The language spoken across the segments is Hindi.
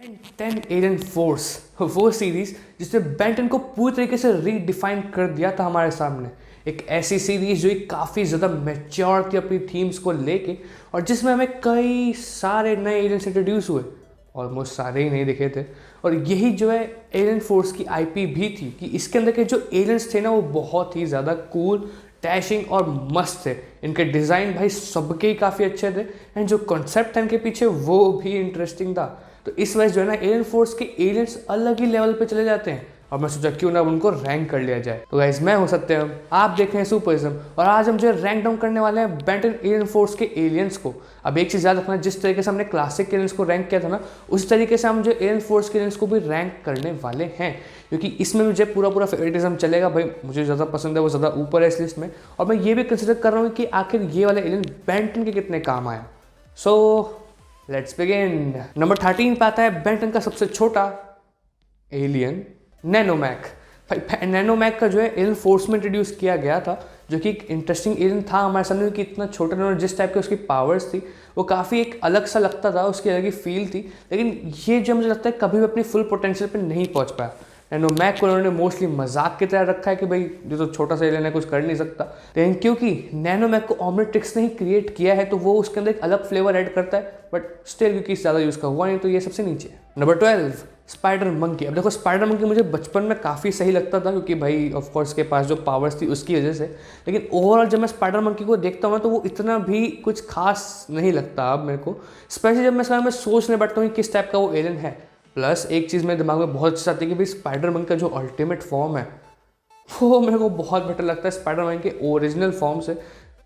10 एलियन फोर्स, वो सीरीज जिसने बेंटन को पूरी तरीके से रीडिफाइन कर दिया था हमारे सामने। एक ऐसी सीरीज जो काफ़ी ज़्यादा मैच्योर थी अपनी थीम्स को लेके, और जिसमें हमें कई सारे नए एलियंस इंट्रोड्यूस हुए, ऑलमोस्ट सारे ही नहीं दिखे थे। और यही जो है एलियन फोर्स की आईपी भी थी कि इसके अंदर के जो एलियंस थे ना, वो बहुत ही ज़्यादा कूल, डैशिंग और मस्त थे। इनके डिज़ाइन भाई सबके ही काफ़ी अच्छे थे, एंड जो कॉन्सेप्ट था इनके पीछे वो भी इंटरेस्टिंग था। तो इस वजह जो है ना, एलियन फोर्स के एलियंस अलग ही लेवल पे चले जाते हैं, और मैं सोचा क्यों ना उनको रैंक कर लिया जाए। तो गाइस, मैं हो सकते हैं आप देख रहे हैं सुपरिज्म, और आज हम जो है रैंक डाउन करने वाले हैं बेंटन एलियन फोर्स के एलियंस को। अब एक चीज़ याद रखना, जिस तरीके से हमने क्लासिक एलियंस को रैंक किया था ना, उस तरीके से हम जो एलियन फोर्स के एलियंस को भी रैंक करने वाले हैं, क्योंकि इसमें मुझे पूरा फेवरेटिज्म चलेगा। भाई मुझे ज़्यादा पसंद है, वो ज़्यादा ऊपर है इस लिस्ट में, और मैं ये भी कंसिडर कर रहा हूँ कि आखिर ये वाला एलियन बेंटन के कितने काम आया। So let's begin. नंबर 13 पे आता है बेंटन का सबसे छोटा एलियन, नैनोमैक। भाई नैनोमैक का जो है एलियन फोर्स में इंट्रोड्यूस किया गया था, जो कि एक इंटरेस्टिंग एलियन था हमारे सामने, कि इतना छोटा और जिस टाइप की उसकी पावर्स थी वो काफ़ी एक अलग सा लगता था, उसकी अलग ही फील थी। लेकिन ये जो मुझे लगता है कभी भी अपनी फुल पोटेंशियल पे नहीं पहुंच पाया। नैनोमैक को उन्होंने मोस्टली मजाक की तरह रखा है कि भाई जो तो छोटा सा एलियन है, कुछ कर नहीं सकता। लेकिन क्योंकि नैनोमैक को ओमनिट्रिक्स ने ही क्रिएट किया है, तो वो उसके अंदर एक अलग फ्लेवर ऐड करता है, बट स्टिल क्योंकि ज़्यादा यूज़ का हुआ नहीं, तो ये सबसे नीचे है। Number 12 spider monkey. अब देखो, स्पाइडर मंकी मुझे बचपन में काफ़ी सही लगता था, क्योंकि भाई ऑफ कोर्स के पास जो पावर्स थी उसकी वजह से। लेकिन ओवरऑल जब मैं स्पाइडर मंकी को देखता हूँ ना, तो वो इतना भी कुछ खास नहीं लगता अब मेरे को, स्पेशली जब मैं इसके बारे में सोचने बैठता हूँ किस टाइप का वो एलियन है। प्लस एक चीज़ मेरे दिमाग में बहुत अच्छी आती है कि भाई स्पाइडर मैन का जो अल्टीमेट फॉर्म है वो मेरे को बहुत बेटर लगता है स्पाइडर मैन के ओरिजिनल फॉर्म से।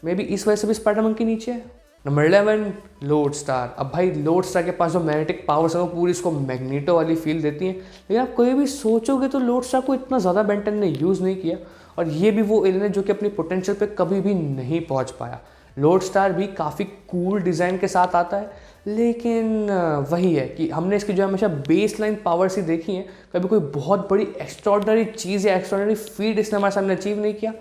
मे बी इस वजह से भी स्पाइडर मैन के नीचे है। Number 11 load star. अब भाई लोड स्टार के पास जो मैग्नेटिक पावर्स है वो पूरी इसको मैग्नीटो वाली फील देती हैं, लेकिन आप कोई भी सोचोगे तो लोड स्टार को इतना ज़्यादा बेंटन ने यूज़ नहीं किया, और ये भी वो एलियन है जो कि अपनी पोटेंशियल पे कभी भी नहीं पहुंच पाया। लोड स्टार भी काफ़ी कूल डिज़ाइन के साथ आता है, लेकिन वही है कि हमने इसकी जो हमेशा बेस लाइन पावर्स ही देखी हैं, कभी कोई बहुत बड़ी एक्स्ट्रॉर्डनरी चीज़ या एक्स्ट्रॉर्डनरी फीट इसने हमारे सामने अचीव नहीं किया,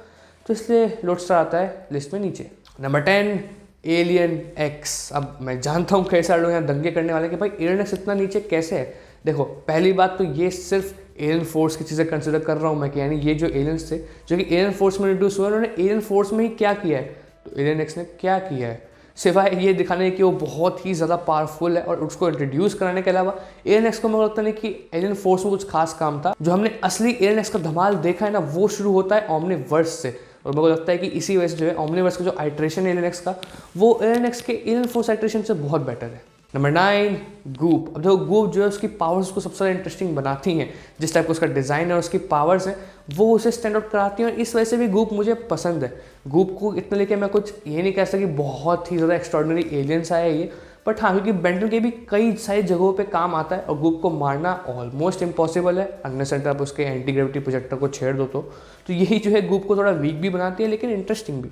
तो इसलिए लोड स्टार आता है लिस्ट में नीचे। Number 10 alien x. अब मैं जानता हूँ कई सारे लोग यहाँ दंगे करने वाले कि भाई एलियन एक्स इतना नीचे कैसे है। देखो, पहली बात तो ये सिर्फ एलियन फोर्स की चीज़ें कंसिडर कर रहा हूँ मैं, कि यानी ये जो एलियंस थे जो कि एलियन फोर्स में इंट्रोड्यूस हुए, उन्होंने एलियन फोर्स में ही क्या किया है, तो एलियन एक्स ने क्या किया है सिवाय ये दिखाने कि वो बहुत ही ज़्यादा पावरफुल है, और उसको इंट्रोड्यूस कराने के अलावा एलियन एक्स को मुझे लगता नहीं कि एलियन फोर्स में कुछ खास काम था। जो हमने असली एलियन एक्स का धमाल देखा है ना, वो शुरू होता है ओमनीवर्स से, और मेरे को लगता है कि इसी वजह से जो है ओमनीवर्स का जो आइट्रेशन है एलियन एक्स का, वो एलियन एक्स के एलियन फोर्स आइट्रेशन से बहुत बेटर है। Number 9 Goop. अब देखो, गूप जो है उसकी पावर्स को सबसे ज़्यादा इंटरेस्टिंग बनाती हैं, जिस टाइप का उसका डिज़ाइन है, उसकी पावर्स हैं, वो उसे स्टैंड आउट कराती हैं, और इस वजह से भी गूप मुझे पसंद है। गूप को इतने लेके मैं कुछ ये नहीं कह सकता कि बहुत ही ज़्यादा एक्स्ट्रॉर्डनरी एलियंस आया ये, बट हाँ, क्योंकि बेंटन के भी कई सारी जगहों पे काम आता है, और गूप को मारना ऑलमोस्ट इम्पॉसिबल है अनलेस आप उसके एंटी ग्रेविटी प्रोजेक्टर को छेड़ दो तो यही जो है गूप को थोड़ा वीक भी बनाती है, लेकिन इंटरेस्टिंग भी।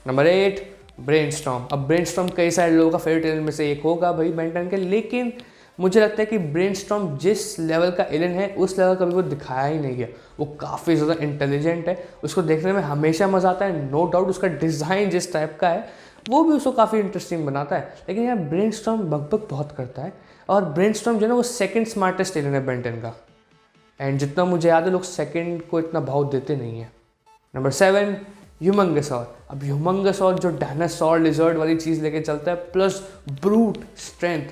Number 8 brainstorm. अब ब्रेनस्टॉर्म कई सारे लोगों का फेवरेट एलियन में से एक होगा भाई बेंटन के, लेकिन मुझे लगता है कि ब्रेनस्टॉर्म जिस लेवल का एलियन है उस लेवल कभी वो दिखाया ही नहीं गया। वो काफ़ी ज़्यादा इंटेलिजेंट है, उसको देखने में हमेशा मज़ा आता है, नो डाउट। उसका डिज़ाइन जिस टाइप का है वो भी उसको काफ़ी इंटरेस्टिंग बनाता है, लेकिन यार ब्रेनस्टॉर्म बकबक बहुत करता है, और ब्रेनस्टॉर्म जो है ना वो सेकंड स्मार्टेस्ट एलियन है बेंटन का, एंड जितना मुझे याद है लोग सेकंड को इतना भाव देते नहीं है। नंबर 7 ह्यूमंगसॉर। अब ह्यूमंगसॉर जो डायनासोर लिजर्ड वाली चीज़ लेके चलता है, प्लस ब्रूट स्ट्रेंथ,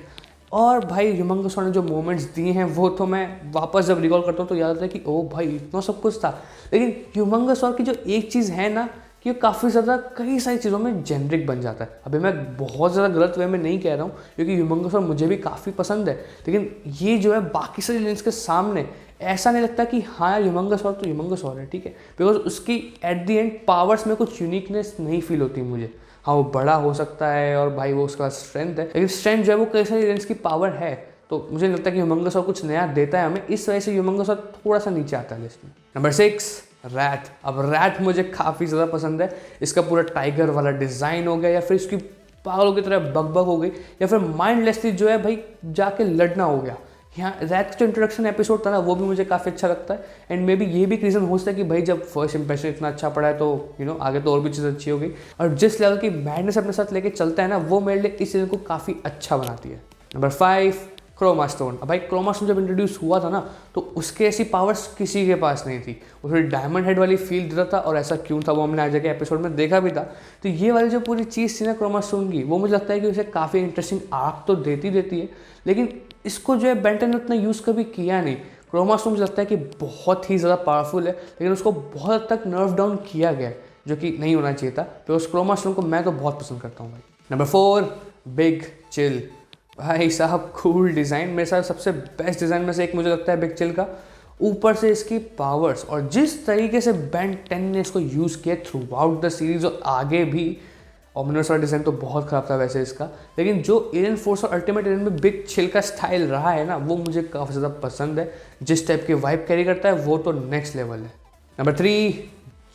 और भाई ह्यूमंगसॉर ने जो मोमेंट्स दिए हैं वो तो मैं वापस जब रिकॉल करता हूँ तो याद आता है कि ओ भाई इतना सब कुछ था। लेकिन ह्यूमंगसॉर की जो एक चीज़ है ना, कि काफ़ी ज़्यादा कई सारी चीज़ों में जेनरिक बन जाता है। अभी मैं बहुत ज़्यादा गलत वे में नहीं कह रहा हूँ, क्योंकि ह्यूमंगसॉर मुझे भी काफ़ी पसंद है, लेकिन ये जो है बाकी सारे एलियंस के सामने ऐसा नहीं लगता कि हाँ यार ह्यूमंगसॉर तो ह्यूमंगसॉर है, ठीक है, बिकॉज उसकी एट द एंड पावर्स में कुछ यूनिकनेस नहीं फील होती मुझे। हाँ, वो बड़ा हो सकता है और भाई वो उसका स्ट्रेंथ है, लेकिन स्ट्रेंथ जो है वो कई सारे एलियंस की पावर है, तो मुझे लगता है कि ह्यूमंगसॉर कुछ नया देता है हमें, इस वजह से ह्यूमंगसॉर थोड़ा सा नीचे आता है लिस्ट में। Number 6 wrath. अब रैथ मुझे काफ़ी ज़्यादा पसंद है। इसका पूरा टाइगर वाला डिज़ाइन हो गया, या फिर इसकी पागलों की तरह बकबक हो गई, या फिर माइंडलेसली जो है भाई जाके लड़ना हो गया। यहाँ रैथ का जो इंट्रोडक्शन एपिसोड था ना, वो भी मुझे काफ़ी अच्छा लगता है, एंड मे बी ये भी रीज़न हो सकता है कि भाई जब फर्स्ट इंप्रेशन इतना अच्छा पड़ा है तो आगे तो और भी चीज़ अच्छी हो गई, और जिस लेवल की मैडनेस अपने साथ लेके चलता है ना, वो मेरे लिए इस सीजन को काफ़ी अच्छा बनाती है। Number 5 Chroma Stone. अब भाई क्रोमा स्टोन जब इंट्रोड्यूस हुआ था ना तो उसके ऐसी पावर्स किसी के पास नहीं थी, वो डायमंड हेड वाली फील देता था, और ऐसा क्यों था वो हमने आज के एपिसोड में देखा भी था। तो ये वाली जो पूरी चीज़ थी ना क्रोमा स्टोन की, वो मुझे लगता है कि उसे काफ़ी इंटरेस्टिंग आर्क तो देती है, लेकिन इसको जो है बेंटन ने उतना यूज़ कभी किया नहीं। क्रोमा स्टोन मुझे लगता है कि बहुत ही ज़्यादा पावरफुल है, लेकिन उसको बहुत हद तक नर्व डाउन किया गया है, जो कि नहीं होना चाहिए था। तो उस क्रोमा स्टोन को मैं तो बहुत पसंद करता हूँ भाई। Number 4, big chill. भाई साहब कूल डिज़ाइन, मेरे साथ सबसे बेस्ट डिज़ाइन में से एक मुझे लगता है बिग चिल का। ऊपर से इसकी पावर्स और जिस तरीके से बेन 10 ने इसको यूज़ किया थ्रू आउट द सीरीज़ और आगे भी। ओमिनस वाला डिज़ाइन तो बहुत ख़राब था वैसे इसका, लेकिन जो एलियन फोर्स और अल्टीमेट एलियन में बिग चिल का स्टाइल रहा है ना, वो मुझे काफ़ी ज़्यादा पसंद है। जिस टाइप की वाइब कैरी करता है वो तो नेक्स्ट लेवल है। नंबर 3,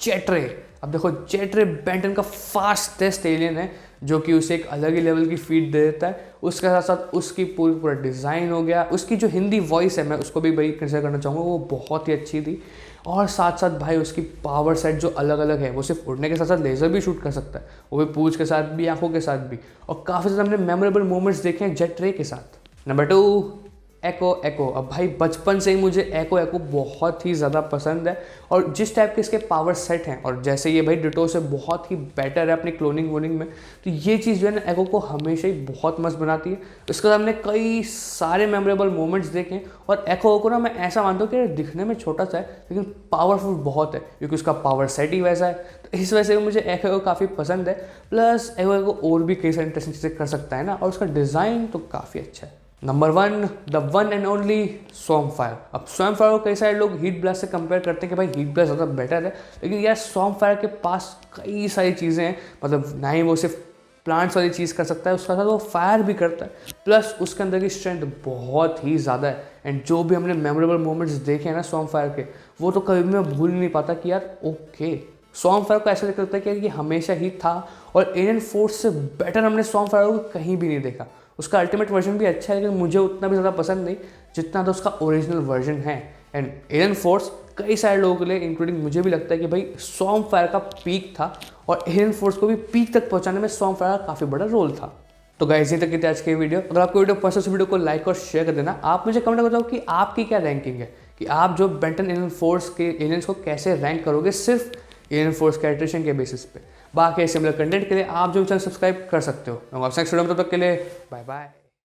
जेट्रे। अब देखो जेट्रे बेंटन का फास्टेस्ट एलियन है, जो कि उसे एक अलग ही लेवल की फीड दे देता है। उसके साथ साथ उसकी पूरा डिज़ाइन हो गया, उसकी जो हिंदी वॉइस है मैं उसको भी भाई कंसिडर करना चाहूँगा, वो बहुत ही अच्छी थी। और साथ साथ भाई उसकी पावर सेट जो अलग अलग है, वो सिर्फ उड़ने के साथ साथ लेज़र भी शूट कर सकता है, वो भी पूंछ के साथ भी, आंखों के साथ भी। और काफ़ी ज़्यादा हमने मेमोरेबल मोमेंट्स देखे हैं जेट्रे के साथ। नंबर 2, एको। अब भाई बचपन से ही मुझे एको बहुत ही ज़्यादा पसंद है, और जिस टाइप के इसके पावर सेट हैं, और जैसे ये भाई डिटो से बहुत ही बेटर है अपनी क्लोनिंग वोनिंग में, तो ये चीज़ जो है ना एको को हमेशा ही बहुत मस्त बनाती है। इसके साथ हमने कई सारे मेमोरेबल मोमेंट्स देखे हैं, और एको को ना मैं ऐसा मानता हूँ कि दिखने में छोटा सा है लेकिन पावरफुल बहुत है, क्योंकि उसका पावर सेट ही वैसा है। तो इस वजह से मुझे एको काफ़ी पसंद है। प्लस एको और भी कई सारी इंटरेस्टिंग चीज़ें कर सकता है ना, और उसका डिज़ाइन तो काफ़ी अच्छा है। Number 1, the one and only Swarmfire. अब स्वॉर्मफायर को कई सारे लोग हीट ब्लास्ट से कंपेयर करते हैं कि भाई हीट ब्लास्ट ज़्यादा बेटर है, लेकिन यार स्वॉर्मफायर के पास कई सारी चीज़ें हैं। मतलब ना ही वो सिर्फ प्लांट्स वाली चीज़ कर सकता है, उसका साथ वो फायर भी करता है, प्लस उसके अंदर की स्ट्रेंथ बहुत ही ज़्यादा है। एंड जो भी हमने मेमोरेबल मोमेंट्स देखे हैं ना स्वॉर्मफायर के, वो तो कभी भी मैं भूल नहीं पाता कि यार ओके स्वॉर्मफायर को ऐसा लगता है कि हमेशा ही था, और एलियन फोर्स से बेटर हमने स्वॉर्मफायर को कहीं भी नहीं देखा। उसका अल्टीमेट वर्जन भी अच्छा है, लेकिन मुझे उतना भी ज़्यादा पसंद नहीं जितना तो उसका ओरिजिनल वर्जन है। एंड एलियन फोर्स कई सारे लोगों के लिए इंक्लूडिंग मुझे भी लगता है कि भाई स्वॉर्मफायर का पीक था, और एलियन फोर्स को भी पीक तक पहुंचाने में स्वॉर्मफायर का काफ़ी बड़ा रोल था। तो गाइस यहीं तक की थी आज की वीडियो। अगर आपको वीडियो पसंद है वीडियो को लाइक और शेयर कर देना। आप मुझे कमेंट में बताओ कि आपकी क्या रैंकिंग है, कि आप जो बेंटन एलियन फोर्स के एलियंस को कैसे रैंक करोगे सिर्फ एलियन फोर्स कैरेक्टरेशन के बेसिस पे। बाकी सिमिलर कंटेंट के लिए आप जो चैनल सब्सक्राइब कर सकते हो। आपसे नेक्स्ट वीडियो में, तब तक के लिए बाय बाय।